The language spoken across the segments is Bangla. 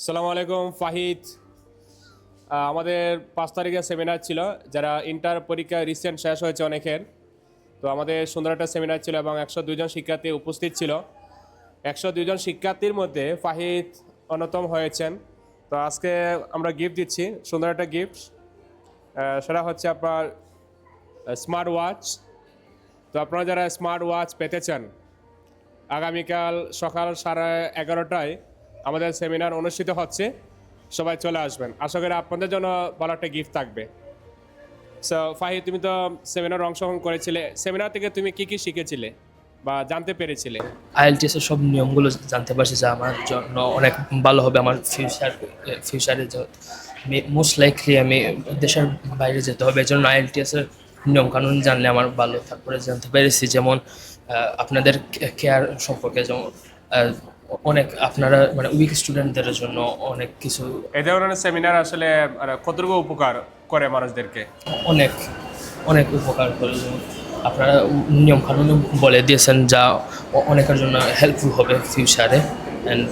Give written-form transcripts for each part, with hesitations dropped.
আসসালামু আলাইকুম ফাহিদ। আমাদের 5 তারিখে সেমিনার ছিল, যারা ইন্টার পরীক্ষা রিসেন্ট শেষ হয়েছে অনেকের। তো আমাদের সুন্দর একটা সেমিনার ছিল এবং 102 জন শিক্ষার্থী উপস্থিত ছিল। 102 জন শিক্ষার্থীর মধ্যে ফাহিদ অন্যতম হয়েছেন। তো আজকে আমরা গিফট দিচ্ছি, সুন্দর একটা গিফট। সেটা হচ্ছে আপনার স্মার্ট ওয়াচ। তো আপনারা যারা স্মার্ট ওয়াচ পেতে চান, আগামীকাল সকাল 11:30টায় আমাদের সেমিনার অনুষ্ঠিত হচ্ছে, সবাই চলে আসবেন। আশা করি আপনাদের জন্য ভালো একটা গিফট থাকবে। সো ফাহিদ, তুমি তো সেমিনার অংশগ্রহণ করেছিলে, সেমিনার থেকে তুমি কি কি শিখেছিলে বা জানতে পেরেছিলে? আইএলটিএস এর সব নিয়মগুলো জানতে পারছি, যা আমার জন্য অনেক ভালো হবে আমার ফিউচারে। মোস্ট লাইকলি আমি দেশের বাইরে যেতে হবে, এই জন্য আইএলটিএস এর নিয়ম কানুন জানলে আমার ভালো। তারপরে জানতে পেরেছি যেমন আপনাদের কেয়ার সম্পর্কে, যেমন অনেক আপনারা মানে উইক স্টুডেন্টদের জন্য অনেক কিছু, এই ধরনের সেমিনার আসলে কতটুকু উপকার করে মানুষদেরকে? অনেক অনেক উপকার করে। যেমন আপনারা নিয়ম কানুন বলে দিয়েছেন, যা অনেকের জন্য হেল্পফুল হবে ফিউচারে। অ্যান্ড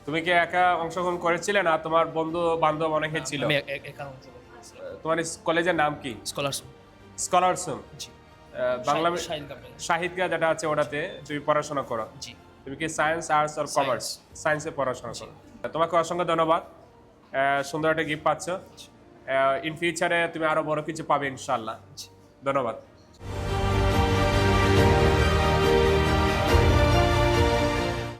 তুমি কি একা অংশগ্রহণ করেছিলে না তোমার বন্ধু বান্ধব অনেকে ছিল? আমি একাউন্ট তোমার কলেজের নাম কি? স্কলারশিপ। স্কলারশিপ। জি। বাংলা শাহিন কামিল। সাহিত্যিকা যেটা আছে ওটাতে তুমি পড়াশোনা করো। জি। তুমি কি সায়েন্স, আর্টস আর কমার্স? সায়েন্সে পড়াশোনা করো। তোমাকে অসংখ্য ধন্যবাদ। সুন্দর একটা গিফট পাচ্ছ। ইন ফিউচারে তুমি আরো বড় কিছু পাবে ইনশাআল্লাহ। ধন্যবাদ।